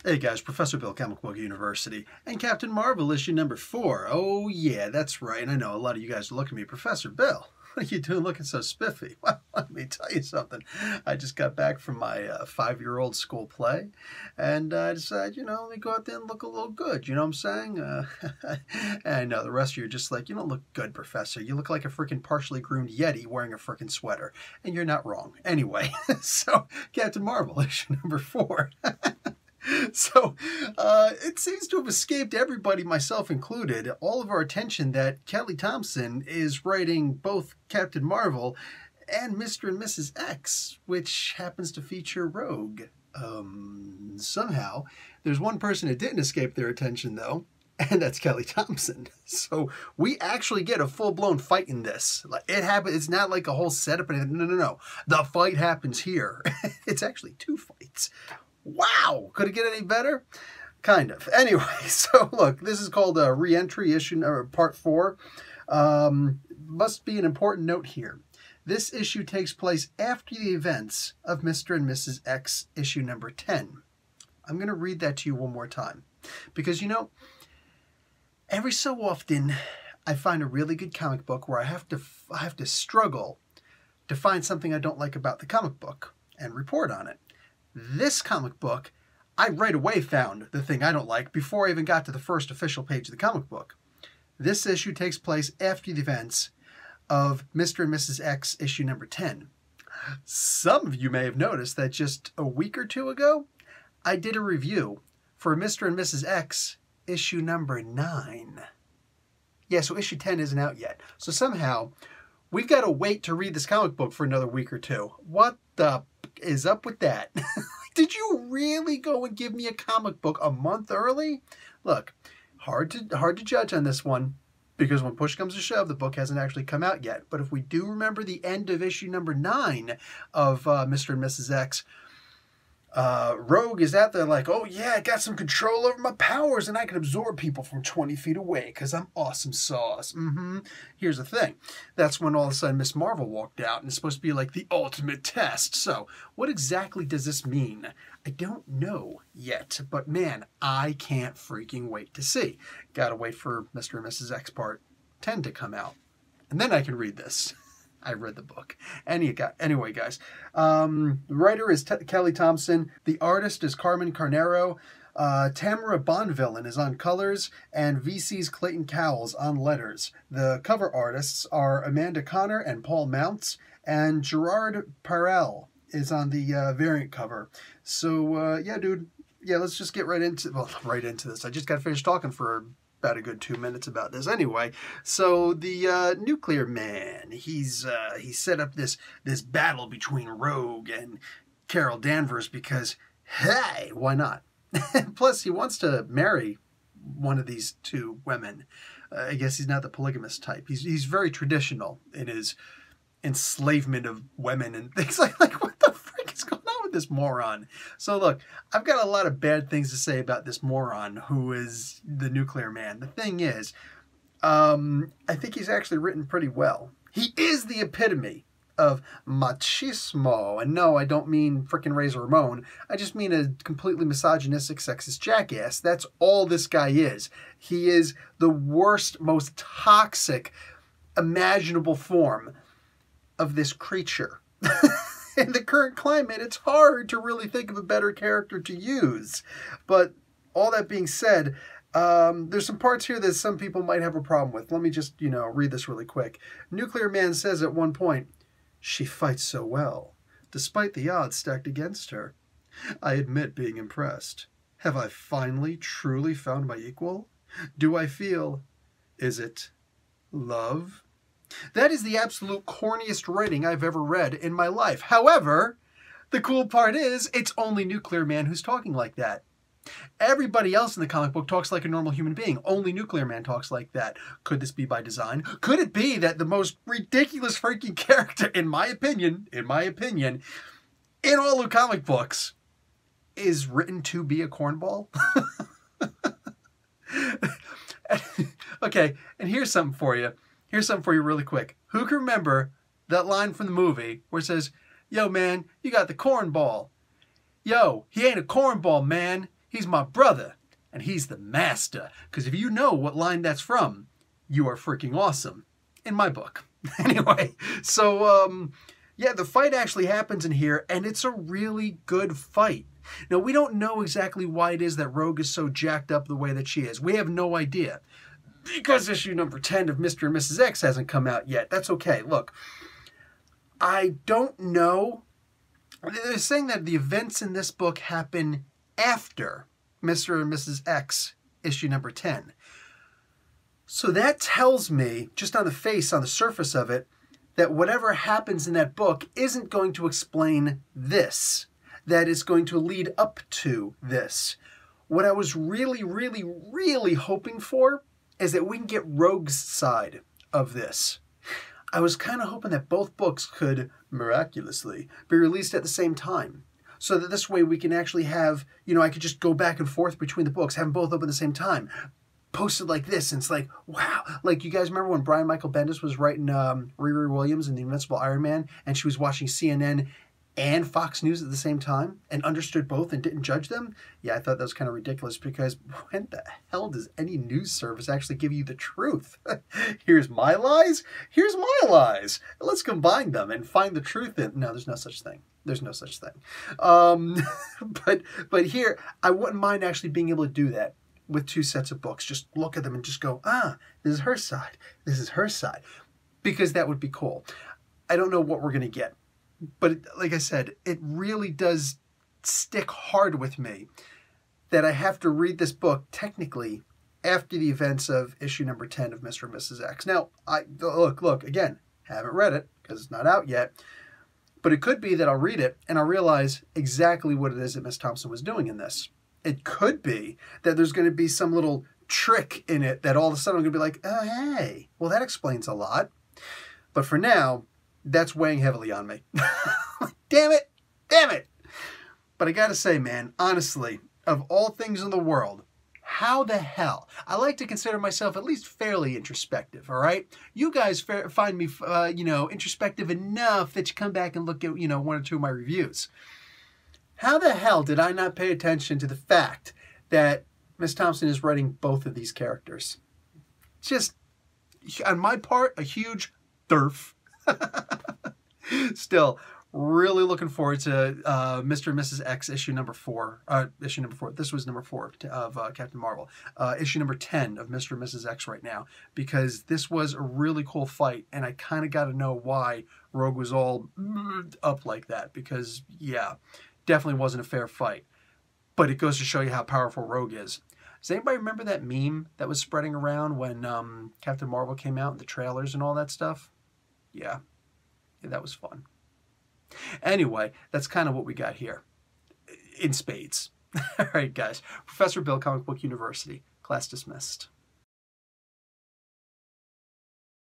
Hey guys, Professor Bill, Comic Book University, and Captain Marvel issue number 4. Oh yeah, that's right. And I know a lot of you guys are looking at me, Professor Bill, what are you doing looking so spiffy? Well, let me tell you something. I just got back from my 5-year-old school play, and I decided, let me go out there and look a little good, you know what I'm saying? And I know the rest of you are just like, you don't look good, Professor. You look like a freaking partially groomed Yeti wearing a freaking sweater, and you're not wrong. Anyway, so Captain Marvel issue number 4. So, it seems to have escaped everybody, myself included, all of our attention that Kelly Thompson is writing both Captain Marvel and Mr. and Mrs. X, which happens to feature Rogue. Somehow, there's one person it didn't escape their attention, though, and that's Kelly Thompson. So, we actually get a full-blown fight in this. It happens. It's not like a whole setup. No. The fight happens here. It's actually 2 fights. Wow! Could it get any better? Kind of. Anyway, so look, this is called Re-Entry issue part 4. Must be an important note here. This issue takes place after the events of Mr. and Mrs. X issue number 10. I'm going to read that to you one more time. Because, every so often I find a really good comic book where I have to struggle to find something I don't like about the comic book and report on it. This comic book, I right away found the thing I don't like before I even got to the first official page of the comic book. This issue takes place after the events of Mr. and Mrs. X issue number 10. Some of you may have noticed that just a week or 2 ago, I did a review for Mr. and Mrs. X issue number 9. Yeah, so issue 10 isn't out yet. So somehow, we've got to wait to read this comic book for another week or 2. What the is up with that? Did you really go and give me a comic book a month early? Look, hard to judge on this one because when push comes to shove, the book hasn't actually come out yet. But if we do remember the end of issue number 9 of Mr. and Mrs. X, Rogue is out there like, oh yeah, I got some control over my powers and I can absorb people from 20 feet away because I'm awesome sauce. Here's the thing. That's when all of a sudden Miss Marvel walked out and it's supposed to be like the ultimate test. So what exactly does this mean? I don't know yet, but man, I can't freaking wait to see. Gotta wait for Mr. and Mrs. X part 10 to come out. And then I can read this. I read the book. Anyway, guys, the writer is Kelly Thompson. The artist is Carmen Carnero. Tamara Bonvillain is on colors, and VC's Clayton Cowles on letters. The cover artists are Amanda Connor and Paul Mounts, and Gerard Parel is on the variant cover. So, yeah, dude. Yeah, let's just get right into this. I just got finished talking for about a good 2 minutes about this anyway. So the Nuclear Man, he's set up this battle between Rogue and Carol Danvers because, hey, why not? Plus, he wants to marry one of these 2 women. I guess he's not the polygamous type. He's very traditional in his enslavement of women and things like what the frick is going on with this moron? So look, I've got a lot of bad things to say about this moron who is the Nuclear Man. The thing is, I think he's actually written pretty well. He is the epitome of machismo. And no, I don't mean frickin' Razor Ramon. I just mean a completely misogynistic, sexist jackass. That's all this guy is. He is the worst, most toxic, imaginable form of this creature. In the current climate, it's hard to really think of a better character to use. But all that being said, there's some parts here that some people might have a problem with. Let me just, read this really quick. Nuclear Man says at one point, "She fights so well, despite the odds stacked against her. I admit being impressed. Have I finally, truly found my equal? Do I feel, is it love?" That is the absolute corniest writing I've ever read in my life. However, the cool part is, it's only Nuclear Man who's talking like that. Everybody else in the comic book talks like a normal human being. Only Nuclear Man talks like that. Could this be by design? Could it be that the most ridiculous freaking character, in my opinion, in all of comic books, is written to be a cornball? Okay, and here's something for you. Here's something for you really quick. Who can remember that line from the movie where it says, "Yo, man, you got the cornball"? Yo, he ain't a cornball, man. He's my brother, and he's the master. Because if you know what line that's from, you are freaking awesome. In my book. Anyway, so, yeah, the fight actually happens in here, and it's a really good fight. Now, we don't know exactly why it is that Rogue is so jacked up the way that she is. We have no idea. Because issue number 10 of Mr. and Mrs. X hasn't come out yet. That's okay. Look, I don't know. They're saying that the events in this book happen after Mr. and Mrs. X issue number 10. So that tells me, just on the surface of it, that whatever happens in that book isn't going to explain this. That is going to lead up to this. What I was really, really, really hoping for is that we can get Rogue's side of this. I was kind of hoping that both books could, miraculously, be released at the same time. So that this way we can actually have, I could just go back and forth between the books, have them both open at the same time. Posted like this, and it's like, wow. Like, you guys remember when Brian Michael Bendis was writing Riri Williams in The Invincible Iron Man, and she was watching CNN and Fox News at the same time, and understood both and didn't judge them? Yeah, I thought that was kind of ridiculous, because when the hell does any news service actually give you the truth? Here's my lies, here's my lies. Let's combine them and find the truth in. No, there's no such thing. There's no such thing. But here, I wouldn't mind actually being able to do that with two sets of books. Just look at them and just go, this is her side, this is her side. Because that would be cool. I don't know what we're going to get. But like I said, it really does stick hard with me that I have to read this book technically after the events of issue number 10 of Mr. and Mrs. X. Now, look, again, haven't read it because it's not out yet. But it could be that I'll read it and I'll realize exactly what it is that Miss Thompson was doing in this. It could be that there's going to be some little trick in it that all of a sudden I'm going to be like, oh, hey, well, that explains a lot. But for now, that's weighing heavily on me. Damn it. But I got to say, man, honestly, of all things in the world, how the hell? I like to consider myself at least fairly introspective, all right? You guys find me, introspective enough that you come back and look at, one or two of my reviews. How the hell did I not pay attention to the fact that Miss Thompson is writing both of these characters? Just, on my part, a huge derf. Still, really looking forward to Mr. and Mrs. X issue number 4. This was number 4 of Captain Marvel. Issue number 10 of Mr. and Mrs. X right now. Because this was a really cool fight. And I kind of got to know why Rogue was all up like that. Because, yeah, definitely wasn't a fair fight. But it goes to show you how powerful Rogue is. Does anybody remember that meme that was spreading around when Captain Marvel came out in the trailers and all that stuff? Yeah, that was fun. Anyway, that's kind of what we got here. In spades. All right, guys. Professor Bill, Comic Book University. Class dismissed.